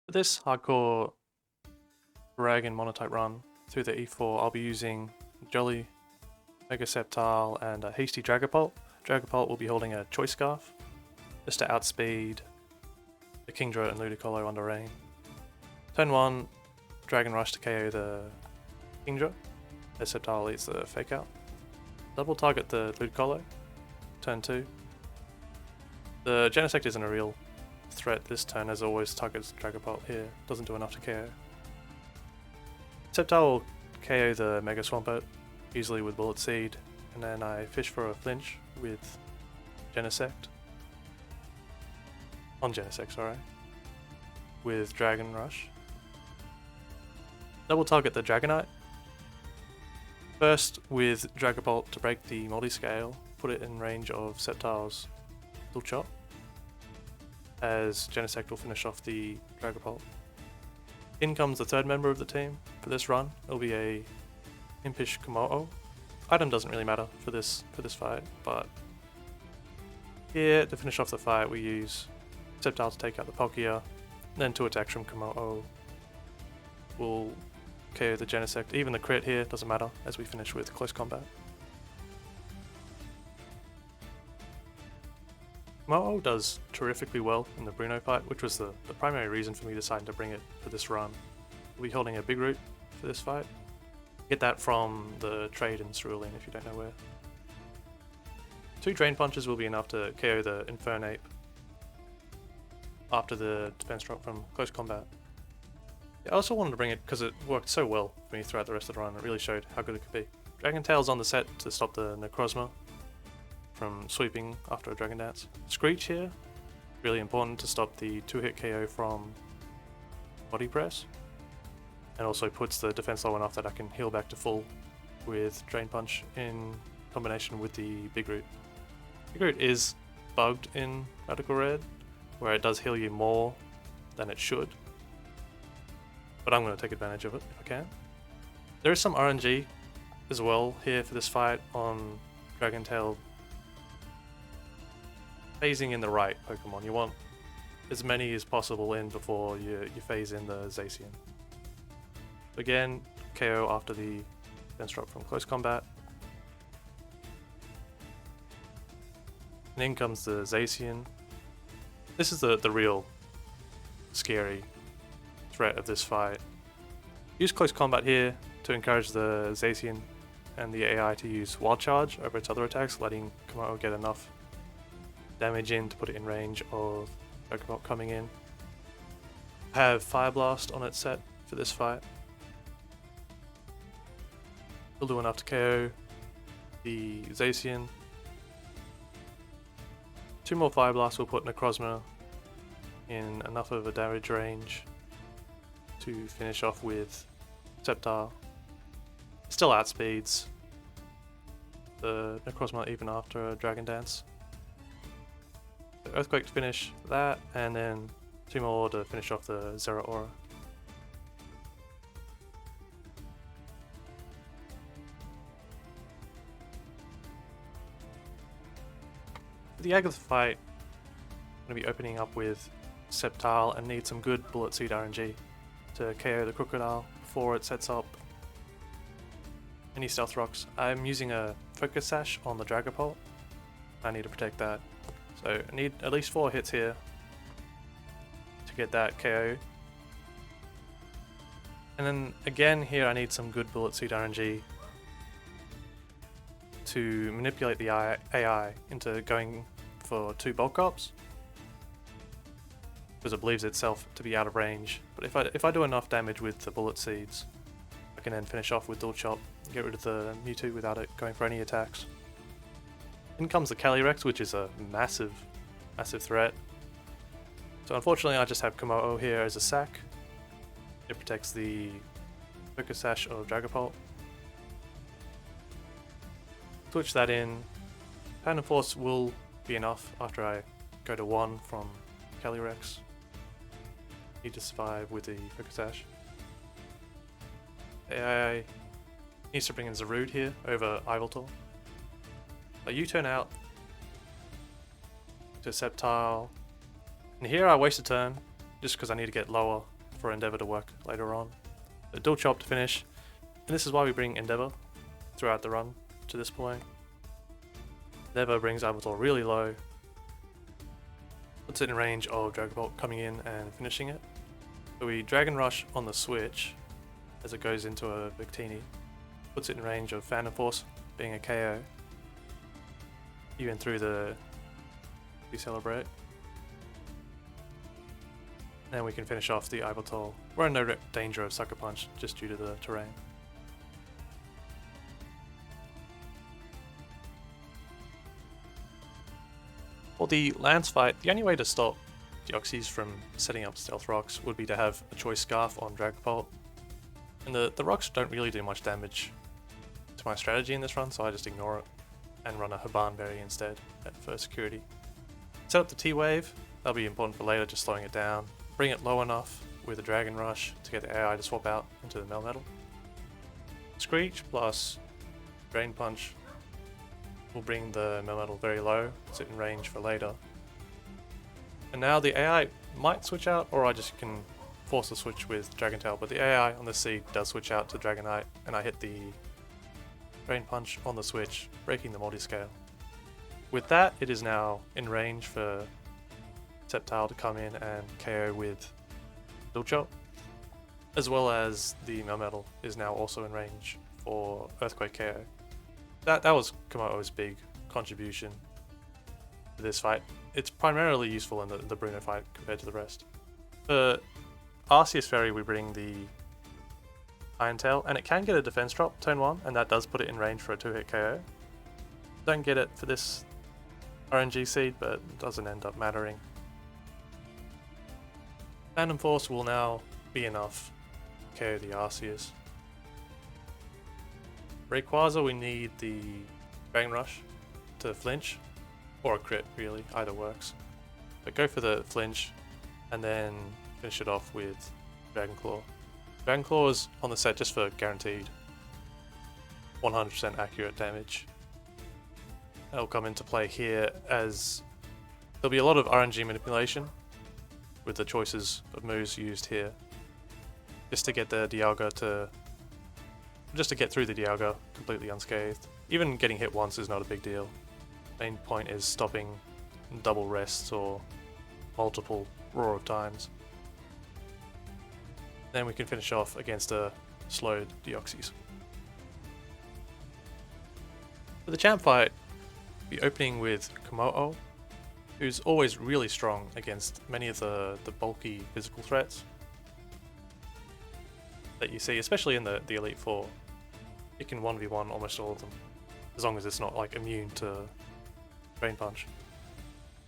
For this hardcore dragon monotype run through the E4, I'll be using Jolly, Mega Sceptile, and a Hasty Dragapult. Dragapult will be holding a Choice Scarf, just to outspeed the Kingdra and Ludicolo under rain. Turn 1, Dragon Rush to KO the Kingdra, as Sceptile eats the Fake Out. Double target the Ludicolo. Turn 2. The Genesect isn't a real threat this turn, as always targets Dragapult here, doesn't do enough to KO. Sceptile will KO the Mega Swampert easily with Bullet Seed, and then I fish for a flinch with Genesect. On Genesect, sorry. With Dragon Rush. Double target the Dragonite. First with Dragapult to break the multi-scale, put it in range of Sceptile's Dual Chop, as Genesect will finish off the Dragapult. In comes the third member of the team for this run. It'll be a Impish Kommo-O. Item doesn't really matter for this fight, but here to finish off the fight we use Sceptile to take out the Palkia, then 2 attacks from Kommo-O will KO the Genesect. Even the crit here doesn't matter as we finish with close combat. Kommo-O does terrifically well in the Bruno fight, which was the primary reason for me deciding to bring it for this run. We'll be holding a Big Root for this fight. Get that from the trade in Cerulean if you don't know where. 2 Drain Punches will be enough to KO the Infernape after the defense drop from close combat. I also wanted to bring it because it worked so well for me throughout the rest of the run. It really showed how good it could be. Dragon Tail's on the set to stop the Necrozma from sweeping after a Dragon Dance. Screech here, really important to stop the 2-hit KO from Body Press, and also puts the defense low enough that I can heal back to full with Drain Punch in combination with the Big Root. Big Root is bugged in Radical Red, where it does heal you more than it should, but I'm going to take advantage of it if I can. There is some RNG as well here for this fight on Dragon Tail phasing in the right Pokemon. You want as many as possible in before you phase in the Zacian. Again, KO after the defense drop from close combat. And in comes the Zacian. This is the real scary threat of this fight. Use close combat here to encourage the Zacian and the AI to use Wild Charge over its other attacks, letting Kommo-O get enough damage in to put it in range of Dragapult coming in. I have Fire Blast on its set for this fight. Will do enough to KO the Zacian. 2 more Fire Blasts will put Necrozma in enough of a damage range to finish off with Sceptile. Still outspeeds the Necrozma even after a Dragon Dance. So Earthquake to finish that, and then 2 more to finish off the Zeraora. For the Agatha fight, I'm going to be opening up with Sceptile and need some good Bullet Seed RNG to KO the Crocodile before it sets up any Stealth Rocks. I'm using a Focus Sash on the Dragapult. I need to protect that. So I need at least 4 hits here to get that KO. And then again here I need some good Bullet Seed RNG to manipulate the AI into going for 2 Bulk Ups, because it believes itself to be out of range. But if I do enough damage with the Bullet Seeds, I can then finish off with Dual Chop and get rid of the Mewtwo without it going for any attacks. In comes the Calyrex, which is a massive threat. So unfortunately I just have Kommo-O here as a sack. It protects the Focus Sash of Dragapult. Switch that in. Pound and Force will be enough after I go to 1 from Calyrex. Need to survive with the Focus Sash. AI needs to bring in Zarude here over Yveltal. U-turn out to Sceptile, and here I waste a turn just because I need to get lower for Endeavour to work later on. The dual chop to finish, and this is why we bring Endeavour throughout the run to this point. Endeavour brings Ivysaur really low, puts it in range of Dragon Bolt coming in and finishing it. So we Dragon Rush on the switch as it goes into a Victini, puts it in range of Phantom Force being a KO, even through the Decelerate. And we can finish off the Ivysaur. We're in no danger of Sucker Punch just due to the terrain. For the Lance fight, the only way to stop Deoxys from setting up Stealth Rocks would be to have a Choice Scarf on Dragapult. And the rocks don't really do much damage to my strategy in this run, so I just ignore it and run a Haban Berry instead for security. Set up the T-Wave, that'll be important for later, just slowing it down. Bring it low enough with a Dragon Rush to get the AI to swap out into the Melmetal. Screech plus Drain Punch will bring the Melmetal very low, sit in range for later. And now the AI might switch out, or I just can force a switch with Dragon Tail, but the AI on the seed does switch out to Dragonite, and I hit the Drain Punch on the switch, breaking the multi-scale. With that, it is now in range for Sceptile to come in and KO with Dual Chop, as well as the Melmetal is now also in range for Earthquake KO. That was Kommo-O's big contribution to this fight. It's primarily useful in the Bruno fight compared to the rest. For Arceus Fairy, we bring the Iron Tail, and it can get a defense drop turn 1, and that does put it in range for a 2-hit KO. Don't get it for this RNG seed, but it doesn't end up mattering. Phantom Force will now be enough to KO the Arceus. Rayquaza, we need the Dragon Rush to flinch, or a crit really, either works. But go for the flinch, and then finish it off with Dragon Claw. Dragon Claw is on the set just for guaranteed 100% accurate damage. That'll come into play here as there'll be a lot of RNG manipulation with the choices of moves used here, just to get the Dialga just to get through the Dialga completely unscathed. Even getting hit once is not a big deal. Main point is stopping double rests or multiple Roar of times. Then we can finish off against a slowed Deoxys. For the champ fight, we'll be opening with Kommo-O, who's always really strong against many of the bulky physical threats that you see, especially in the Elite Four. It can 1v1 almost all of them, as long as it's not like immune to Drain Punch.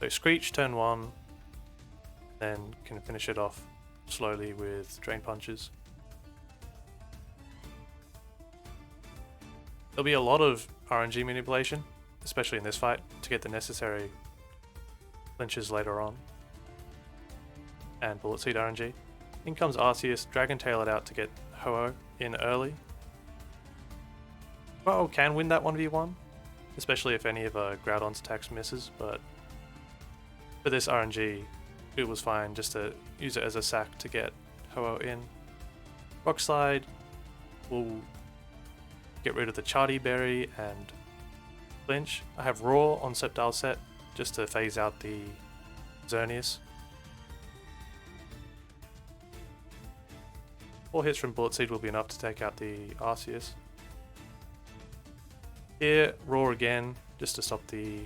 So Screech turn 1, then can finish it off slowly with Drain Punches. There'll be a lot of RNG manipulation, especially in this fight, to get the necessary flinches later on. And Bullet Seed RNG. In comes Arceus, Dragon Tail it out to get Ho-Oh in early. Ho-Oh can win that 1v1, especially if any of Groudon's attacks misses, but for this RNG, it was fine just to use it as a sack to get Ho-Oh in. Rock Slide will get rid of the Charty Berry and flinch. I have Roar on Sceptile set just to phase out the Xerneas. 4 hits from Bullet Seed will be enough to take out the Arceus. Here, Roar again, just to stop the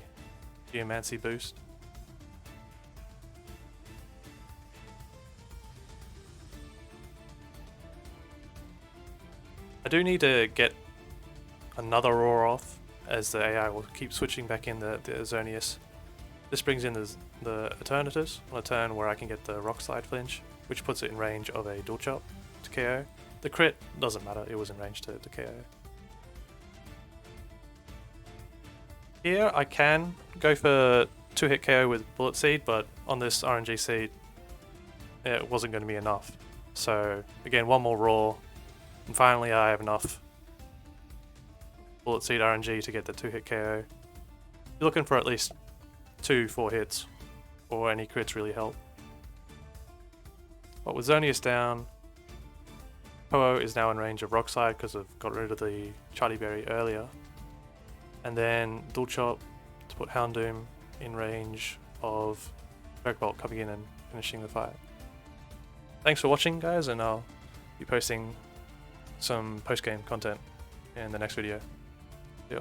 Geomancy boost. I do need to get another Roar off, as the AI will keep switching back in the Xerneas. This brings in the Eternatus on a turn where I can get the Rock Slide flinch, which puts it in range of a Dual Chop to KO. The crit doesn't matter, it was in range to KO. Here I can go for 2-hit KO with Bullet Seed, but on this RNG seed it wasn't going to be enough. So again, one more Roar, and finally I have enough Bullet Seed RNG to get the 2-hit KO. You're looking for at least 2 4 hits, or any crits really help. But with Xonius down, Kommo-O is now in range of Rockslide because I've got rid of the Charlie Berry earlier. And then Dual Chop to put Houndoom in range of Bolt coming in and finishing the fight. Thanks for watching, guys, and I'll be posting some post-game content in the next video. Yeah.